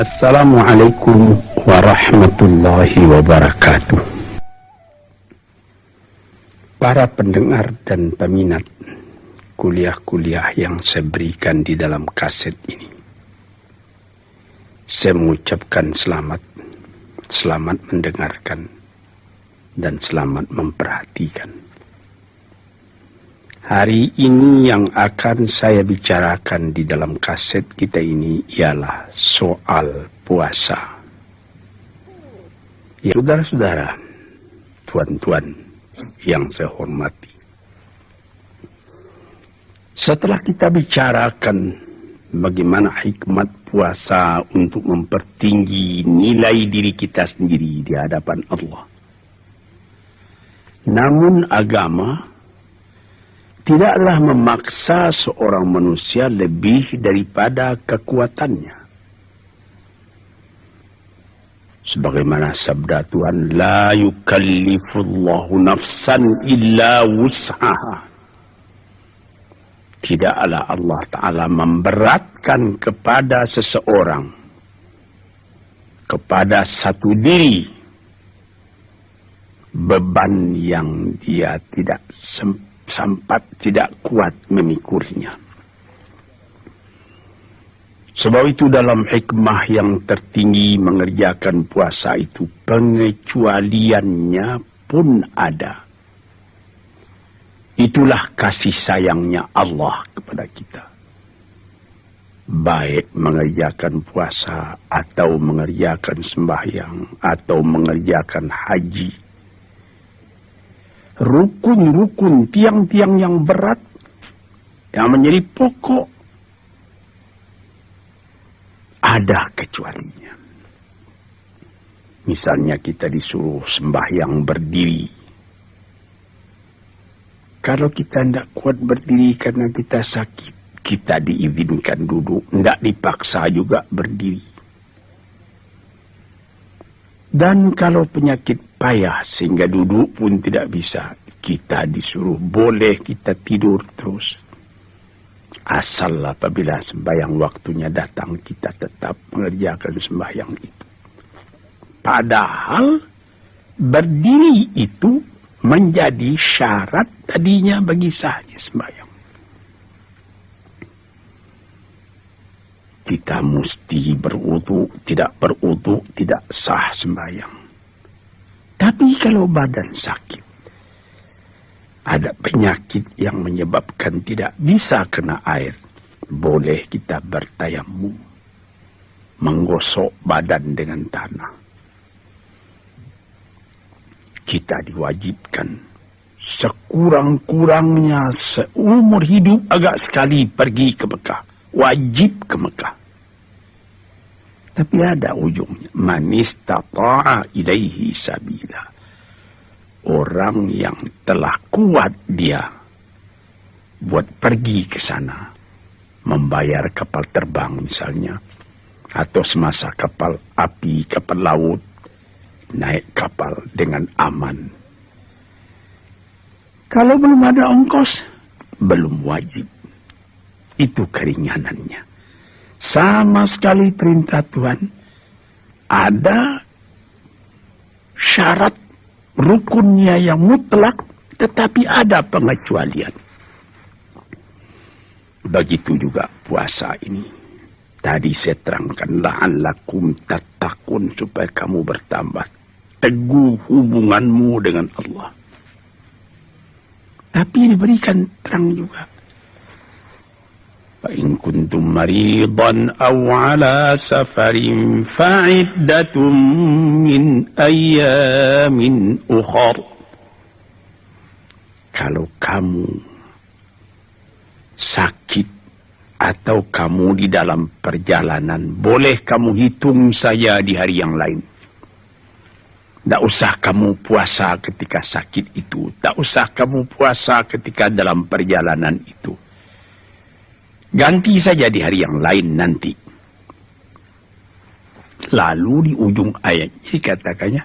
Assalamualaikum warahmatullahi wabarakatuh. Para pendengar dan peminat kuliah-kuliah yang saya berikan di dalam kaset ini, saya mengucapkan selamat mendengarkan dan selamat memperhatikan. Hari ini yang akan saya bicarakan di dalam kaset kita ini ialah soal puasa. Ya, saudara-saudara, tuan-tuan yang saya hormati, setelah kita bicarakan bagaimana hikmat puasa untuk mempertinggi nilai diri kita sendiri di hadapan Allah, namun agama tidaklah memaksa seorang manusia lebih daripada kekuatannya. Sebagaimana sabda Tuhan, la yukallifullahu nafsan illa wus'aha. Tidaklah Allah Ta'ala memberatkan kepada seseorang, kepada satu diri, beban yang dia tidak tidak kuat memikurinya. Sebab itu dalam hikmah yang tertinggi mengerjakan puasa itu, pengecualiannya pun ada. Itulah kasih sayangnya Allah kepada kita. Baik mengerjakan puasa atau mengerjakan sembahyang atau mengerjakan haji. Rukun-rukun, tiang-tiang yang berat, yang menjadi pokok, ada kecualinya. Misalnya kita disuruh sembahyang berdiri. Kalau kita tidak kuat berdiri karena kita sakit, kita diizinkan duduk, tidak dipaksa juga berdiri. Dan kalau penyakit payah sehingga duduk pun tidak bisa, kita disuruh boleh kita tidur terus. Asal apabila sembahyang waktunya datang, kita tetap mengerjakan sembahyang itu. Padahal berdiri itu menjadi syarat tadinya bagi sahnya sembahyang. Kita mesti berwudu, tidak berwudu tidak sah sembahyang. Tapi kalau badan sakit, ada penyakit yang menyebabkan tidak bisa kena air, boleh kita bertayamum, menggosok badan dengan tanah. Kita diwajibkan sekurang-kurangnya seumur hidup agak sekali pergi ke Mekah, wajib ke Mekah. Tapi ada ujungnya, man istata'a ilaihi sabila. Orang yang telah kuat dia buat pergi ke sana, membayar kapal terbang misalnya, atau semasa kapal api, kapal laut, naik kapal dengan aman. Kalau belum ada ongkos, belum wajib. Itu keringanannya. Sama sekali perintah Tuhan, ada syarat rukunnya yang mutlak, tetapi ada pengecualian. Begitu juga puasa ini. Tadi saya terangkan, la'allakum tattaqun, supaya kamu bertambah teguh hubunganmu dengan Allah. Tapi diberikan terang juga. فَإِن كُنْتُمْ مَرِيضًا أَوْ عَلَى سَفَرٍ فَعِدَّةٌ مِّنْ أَيَّامٍ أُخَرَ. Kalau kamu sakit atau kamu di dalam perjalanan, boleh kamu hitung saya di hari yang lain. Tak usah kamu puasa ketika sakit itu. Tak usah kamu puasa ketika dalam perjalanan itu. Ganti saja di hari yang lain nanti. Lalu di ujung ayat ini katakannya,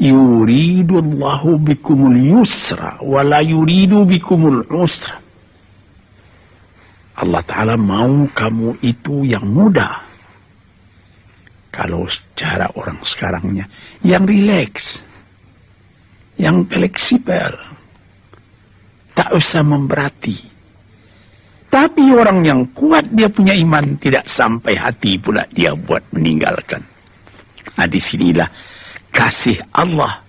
yuridullahu bikumul yusra wa la yuridu bikumul usra. Allah Ta'ala mau kamu itu yang mudah. Kalau cara orang sekarangnya, yang rileks, yang fleksibel, tak usah memberati. Tapi orang yang kuat, dia punya iman, tidak sampai hati pula dia buat meninggalkan. Nah, disinilah kasih Allah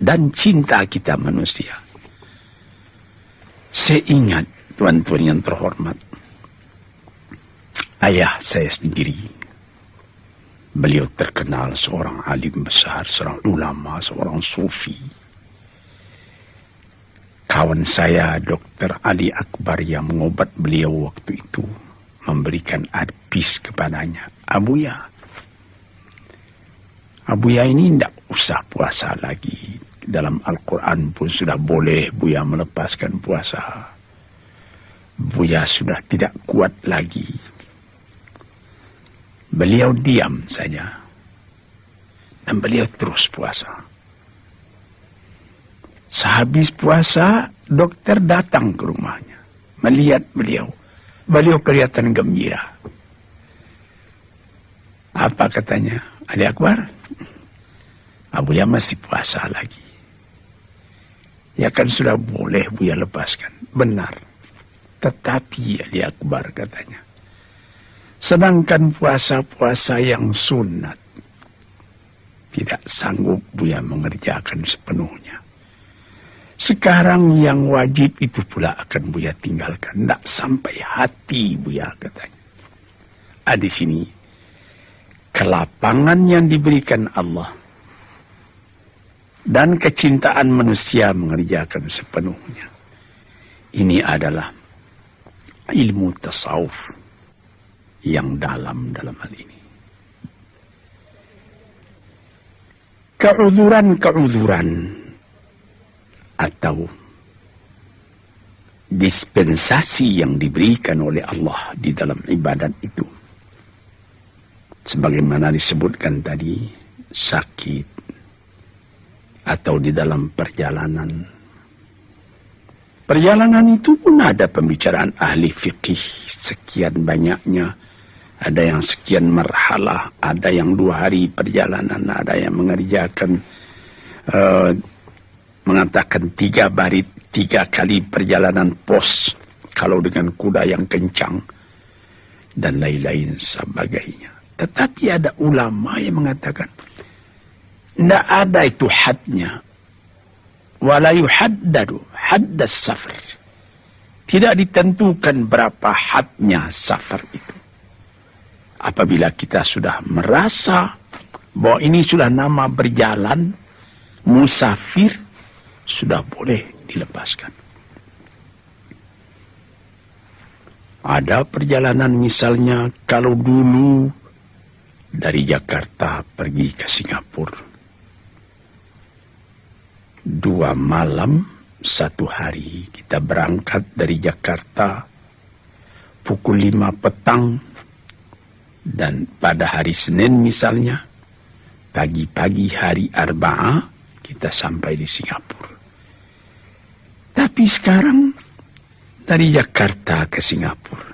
dan cinta kita manusia. Saya ingat, tuan-tuan yang terhormat, ayah saya sendiri. Beliau terkenal seorang alim besar, seorang ulama, seorang sufi. Kawan saya, Dr. Ali Akbar, yang mengobat beliau waktu itu, memberikan advice kepadanya. Abuya ini tidak usah puasa lagi. Dalam Al-Quran pun sudah boleh Buya melepaskan puasa. Buya sudah tidak kuat lagi. Beliau diam saja. Dan beliau terus puasa. Sehabis puasa, dokter datang ke rumahnya. Melihat beliau. Beliau kelihatan gembira. Apa katanya? Ali Akbar, Buya masih puasa lagi. Ya kan sudah boleh Buya lepaskan. Benar. Tetapi Ali Akbar katanya, sedangkan puasa-puasa yang sunat tidak sanggup Buya mengerjakan sepenuhnya. Sekarang yang wajib itu pula akan Buya tinggalkan. Tidak sampai hati Buya katanya. Di sini kelapangan yang diberikan Allah dan kecintaan manusia mengerjakan sepenuhnya. Ini adalah ilmu tasawuf yang dalam hal ini. Keuzuran atau dispensasi yang diberikan oleh Allah di dalam ibadat itu, sebagaimana disebutkan tadi, sakit atau di dalam perjalanan. Perjalanan itu pun ada pembicaraan ahli fikih sekian banyaknya. Ada yang sekian marhalah, ada yang 2 hari perjalanan, ada yang mengerjakan mengatakan 3 kali perjalanan pos kalau dengan kuda yang kencang dan lain-lain sebagainya. Tetapi ada ulama yang mengatakan tidak ada itu hadnya. Wala yuhaddadu haddas safar. Tidak ditentukan berapa hadnya safar itu. Apabila kita sudah merasa bahwa ini sudah nama berjalan, musafir, sudah boleh dilepaskan. Ada perjalanan misalnya kalau dulu dari Jakarta pergi ke Singapura, 2 malam 1 hari. Kita berangkat dari Jakarta pukul 5 petang. Dan pada hari Senin misalnya, pagi-pagi hari Arba'ah, kita sampai di Singapura. Tapi sekarang, dari Jakarta ke Singapura,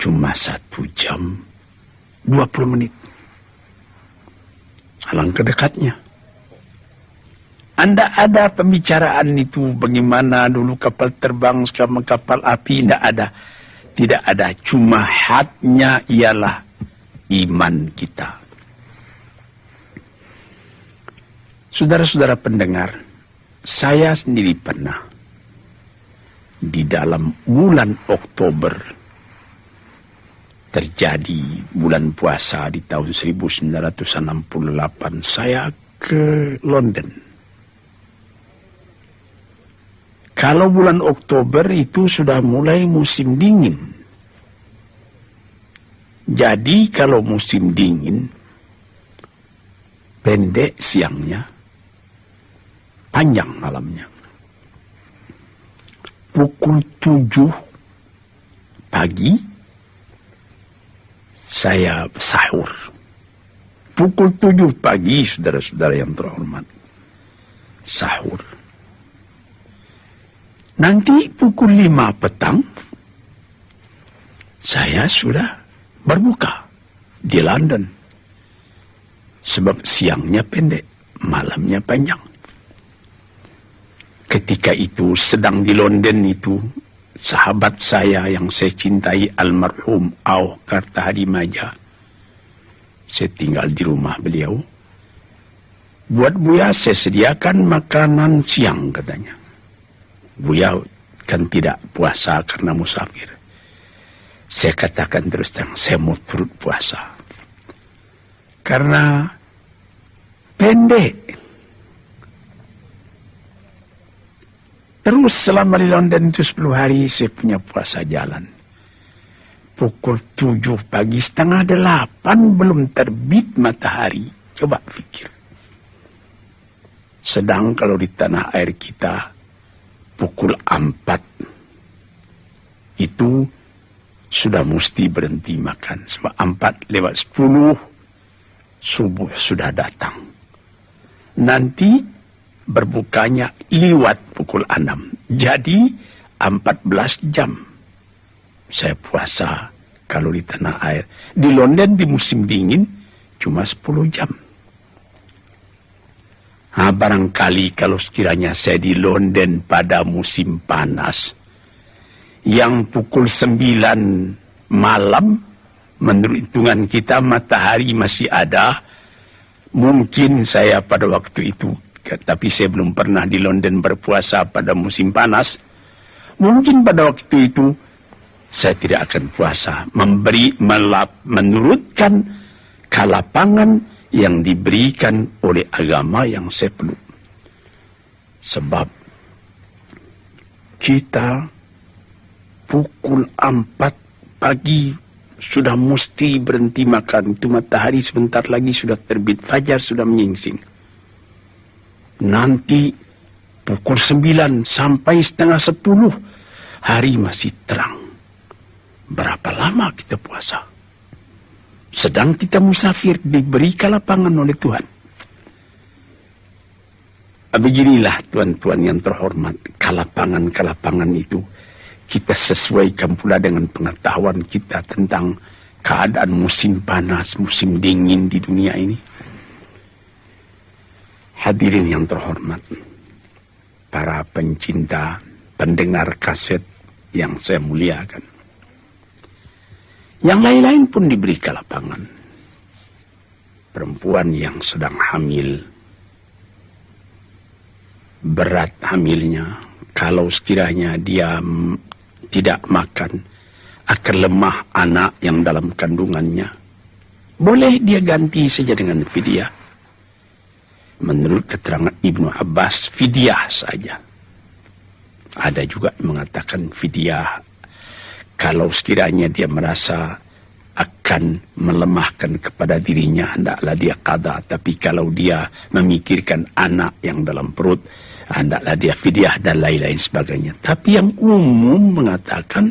cuma 1 jam 20 menit. Alangkah dekatnya. Anda ada pembicaraan itu bagaimana dulu kapal terbang, sekarang kapal api, tidak ada. Tidak ada, cuma hadnya ialah iman kita. Saudara-saudara pendengar, saya sendiri pernah di dalam bulan Oktober terjadi bulan puasa di tahun 1968, saya ke London. Kalau bulan Oktober itu sudah mulai musim dingin. Jadi kalau musim dingin, pendek siangnya, panjang malamnya. Pukul 7 pagi, saya sahur. Pukul 7 pagi, saudara-saudara yang terhormat, sahur. Nanti pukul 5 petang, saya sudah berbuka di London. Sebab siangnya pendek, malamnya panjang. Ketika itu sedang di London itu, sahabat saya yang saya cintai almarhum Auh Kartahadimaja, saya tinggal di rumah beliau. Buat Buya saya sediakan makanan siang katanya. Buya kan tidak puasa karena musafir. Saya katakan terus terang, saya mau turut puasa. Karena pendek. Terus selama di London itu 10 hari saya punya puasa jalan. Pukul 7 pagi, setengah 8 belum terbit matahari. Coba pikir. Sedang kalau di tanah air kita, pukul 4 itu sudah mesti berhenti makan. Sebab 4:10 subuh sudah datang. Nanti berbukanya liwat pukul 6. Jadi 14 jam saya puasa kalau di tanah air. Di London di musim dingin cuma 10 jam. Nah, barangkali kalau sekiranya saya di London pada musim panas, yang pukul 9 malam, menurut hitungan kita matahari masih ada, mungkin saya pada waktu itu, tapi saya belum pernah di London berpuasa pada musim panas, mungkin pada waktu itu saya tidak akan puasa, menurutkan kalapangan yang diberikan oleh agama yang saya peluk. Sebab kita pukul 4 pagi sudah mesti berhenti makan. Itu matahari sebentar lagi sudah terbit, fajar sudah menyingsing. Nanti pukul 9 sampai setengah 10 hari masih terang. Berapa lama kita puasa? Sedang kita musafir, diberi kalapangan oleh Tuhan. Beginilah tuan-tuan yang terhormat, kalapangan-kalapangan itu kita sesuaikan pula dengan pengetahuan kita tentang keadaan musim panas, musim dingin di dunia ini. Hadirin yang terhormat, para pencinta, pendengar kaset yang saya muliakan. Yang lain-lain pun diberi kalapangan. Perempuan yang sedang hamil, berat hamilnya, kalau sekiranya dia tidak makan, akan lemah anak yang dalam kandungannya. Boleh dia ganti saja dengan fidyah. Menurut keterangan Ibnu Abbas, fidyah saja. Ada juga mengatakan fidyah kalau sekiranya dia merasa akan melemahkan kepada dirinya, hendaklah dia qada. Tapi kalau dia memikirkan anak yang dalam perut, hendaklah dia fidyah dan lain-lain sebagainya. Tapi yang umum mengatakan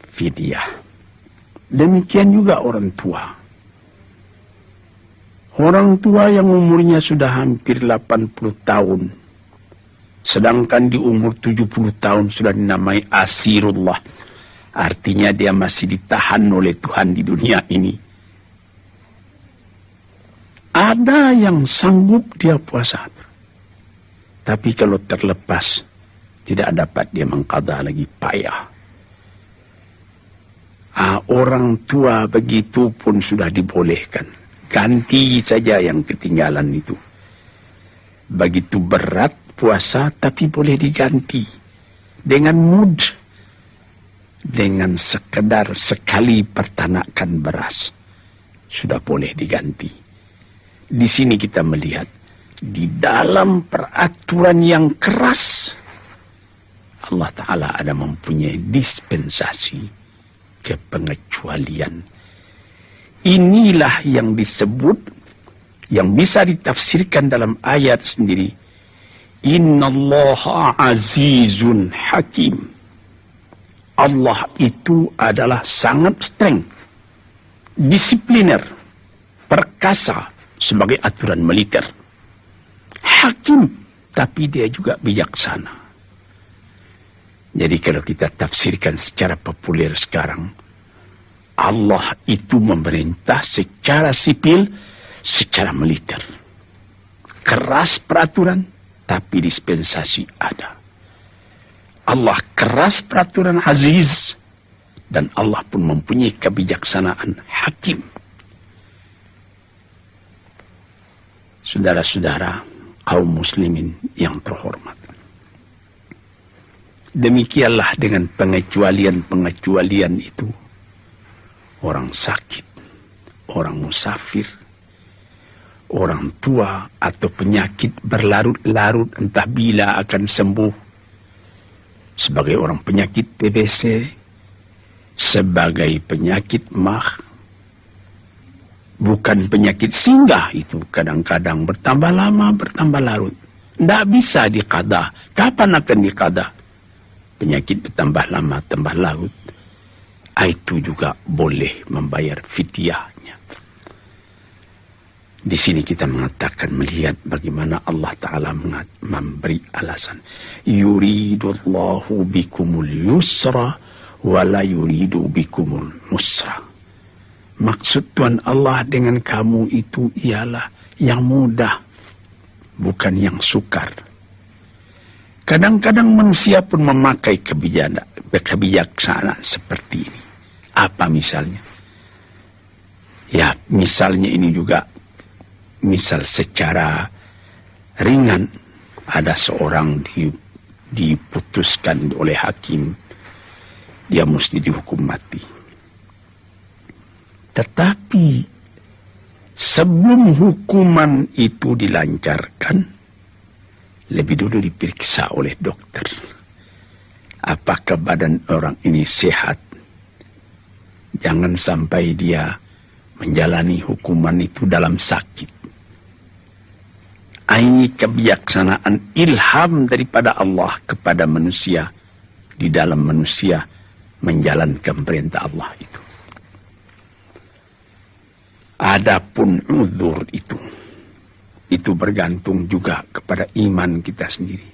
fidyah. Demikian juga orang tua. Orang tua yang umurnya sudah hampir 80 tahun. Sedangkan di umur 70 tahun sudah dinamai asirullah. Artinya dia masih ditahan oleh Tuhan di dunia ini. Ada yang sanggup dia puasa. Tapi kalau terlepas, tidak dapat dia mengqada lagi, payah. Orang tua begitu pun sudah dibolehkan. Ganti saja yang ketinggalan itu. Begitu berat puasa, tapi boleh diganti dengan mood, dengan sekedar sekali pertanakan beras, sudah boleh diganti. Di sini kita melihat di dalam peraturan yang keras, Allah Ta'ala ada mempunyai dispensasi, kepengecualian. Inilah yang disebut, yang bisa ditafsirkan dalam ayat sendiri. Innallaha azizun hakim. Allah itu adalah sangat streng, disipliner, perkasa sebagai aturan militer. Hakim, tapi dia juga bijaksana. Jadi kalau kita tafsirkan secara populer sekarang, Allah itu memerintah secara sipil, secara militer. Keras peraturan, tapi dispensasi ada. Allah keras peraturan, aziz, dan Allah pun mempunyai kebijaksanaan hakim. Saudara-saudara kaum muslimin yang terhormat, demikianlah dengan pengecualian-pengecualian itu. Orang sakit, orang musafir, orang tua atau penyakit berlarut-larut entah bila akan sembuh. Sebagai orang penyakit TBC, sebagai penyakit MAH, bukan penyakit singgah itu, kadang-kadang bertambah lama, bertambah larut. Tidak bisa dikada. Kapan akan dikada? Penyakit bertambah lama, tambah larut. Itu juga boleh membayar fidyahnya. Di sini kita mengatakan, melihat bagaimana Allah Ta'ala memberi alasan. Yuridullahu bikumul yusra wa la yuridu bikumul musra. Maksud Tuhan Allah dengan kamu itu ialah yang mudah, bukan yang sukar. Kadang-kadang manusia pun memakai kebijaksanaan seperti ini. Apa misalnya? Ya, misalnya ini juga, misal secara ringan, ada seorang diputuskan oleh hakim, dia mesti dihukum mati. Tetapi sebelum hukuman itu dilancarkan, lebih dulu diperiksa oleh dokter. Apakah badan orang ini sehat? Jangan sampai dia menjalani hukuman itu dalam sakit. Ini kebijaksanaan ilham daripada Allah kepada manusia, di dalam manusia menjalankan perintah Allah itu. Adapun uzur itu bergantung juga kepada iman kita sendiri.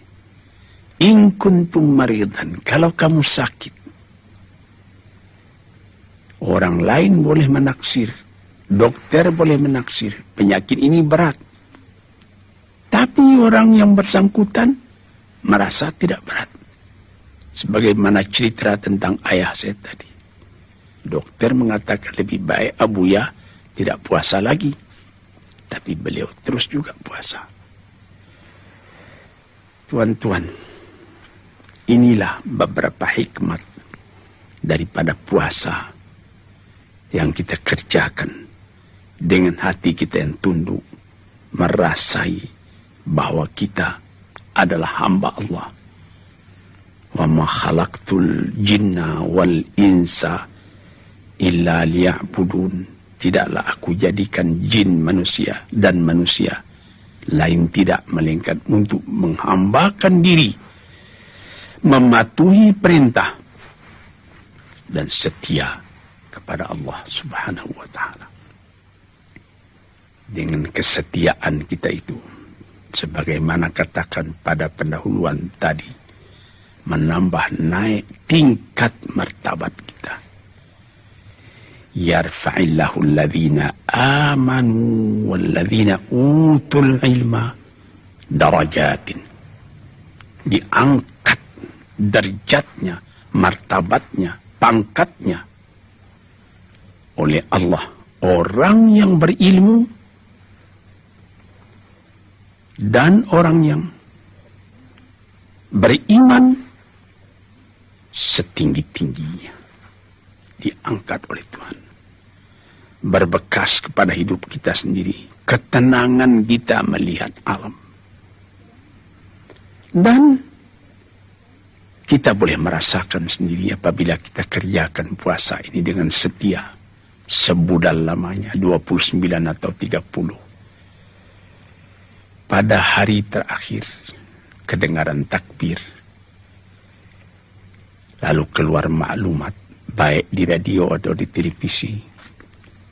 In kuntum maridan, kalau kamu sakit, orang lain boleh menaksir, dokter boleh menaksir, penyakit ini berat. Tapi orang yang bersangkutan merasa tidak berat. Sebagaimana cerita tentang ayah saya tadi. Dokter mengatakan lebih baik Abuya tidak puasa lagi. Tapi beliau terus juga puasa. Tuan-tuan, inilah beberapa hikmat daripada puasa yang kita kerjakan dengan hati kita yang tunduk, merasai bahwa kita adalah hamba Allah. Wa ma khalaqtul jinna wal insa illa liya'budun. Tidaklah aku jadikan jin manusia dan manusia lain tidak melainkan untuk menghambakan diri, mematuhi perintah dan setia kepada Allah Subhanahu wa ta'ala. Dengan kesetiaan kita itu, sebagaimana katakan pada pendahuluan tadi, menambah naik tingkat martabat kita. Yarfa'illahu alladhina amanu walladhina utul ilma darajatin. Diangkat derajatnya, martabatnya, pangkatnya oleh Allah orang yang berilmu dan orang yang beriman setinggi-tingginya, diangkat oleh Tuhan. Berbekas kepada hidup kita sendiri, ketenangan kita melihat alam. Dan kita boleh merasakan sendiri apabila kita kerjakan puasa ini dengan setia, sebudal lamanya, 29 atau 30. Pada hari terakhir, kedengaran takbir, lalu keluar maklumat, baik di radio atau di televisi,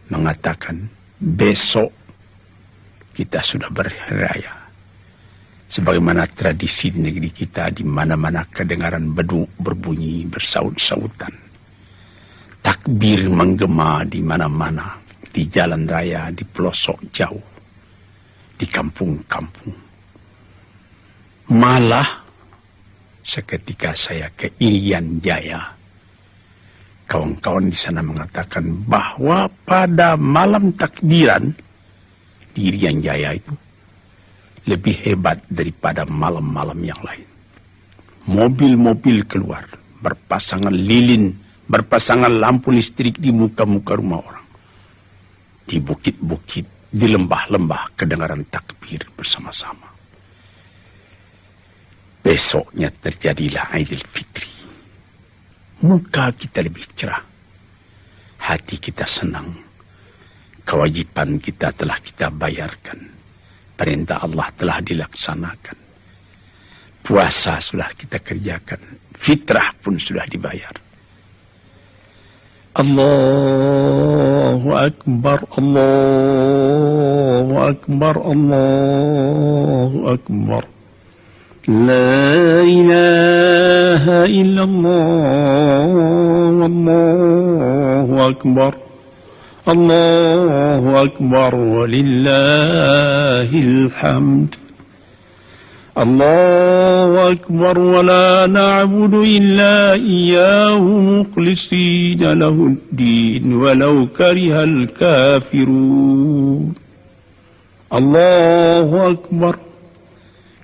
mengatakan besok kita sudah berhari raya. Sebagaimana tradisi di negeri kita, di mana-mana kedengaran beduk berbunyi bersaut-sautan. Takbir menggema di mana-mana, di jalan raya, di pelosok jauh, di kampung-kampung. Malah seketika saya ke Irian Jaya, kawan-kawan di sana mengatakan bahwa pada malam takbiran di Irian Jaya itu lebih hebat daripada malam-malam yang lain. Mobil-mobil keluar, berpasangan lilin, berpasangan lampu listrik di muka-muka rumah orang. Di bukit-bukit, di lembah-lembah kedengaran takbir bersama-sama. Besoknya terjadilah Aidil Fitri. Muka kita lebih cerah. Hati kita senang. Kewajiban kita telah kita bayarkan. Perintah Allah telah dilaksanakan. Puasa sudah kita kerjakan. Fitrah pun sudah dibayar. Allahu Akbar, Allahu Akbar, Allahu Akbar. La ilaha illallah, Allahu Akbar. Allahu Akbar, walillahil hamd. Allahu Akbar, wa la na'budu illa iyyahu mukhlisina lahuddin, walau karihal kafirun. Allahu Akbar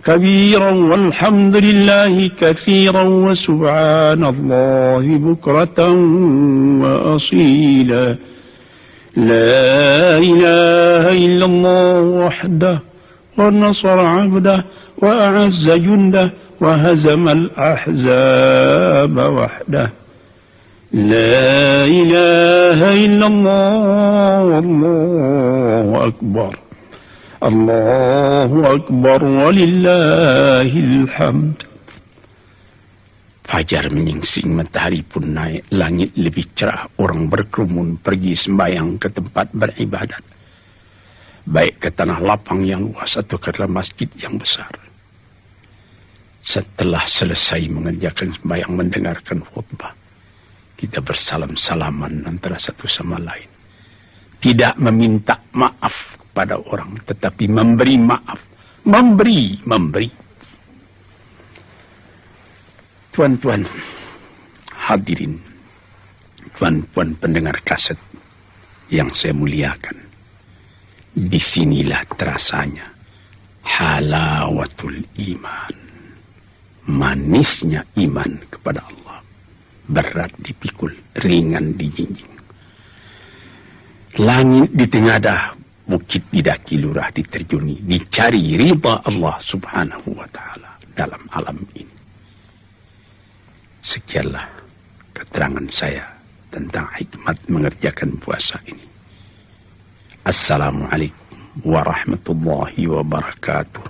kabiran walhamdulillahi katsiran wa subhanallahi bukratan wa asila. La ilaha illallah wahdah wa nasara 'abdah wa a'azza jundah wa hazamal ahzaba wahdah. La ilaha illallah wallahu akbar. Allahu akbar walillahil hamd. Fajar menyingsing, matahari pun naik, langit lebih cerah, orang berkerumun pergi sembahyang ke tempat beribadat. Baik ke tanah lapang yang luas atau ke dalam masjid yang besar. Setelah selesai mengerjakan sembahyang, mendengarkan khutbah, kita bersalam-salaman antara satu sama lain. Tidak meminta maaf kepada orang, tetapi memberi maaf. Memberi. Tuan-tuan hadirin, tuan-puan pendengar kaset yang saya muliakan, disinilah terasanya halawatul iman, manisnya iman kepada Allah, berat dipikul, ringan dijinjing. Langit ditengadah, bukit didaki, lurah diterjuni, dicari ridha Allah subhanahu wa ta'ala dalam alam ini. Sekianlah keterangan saya tentang hikmat mengerjakan puasa ini. Assalamualaikum warahmatullahi wabarakatuh.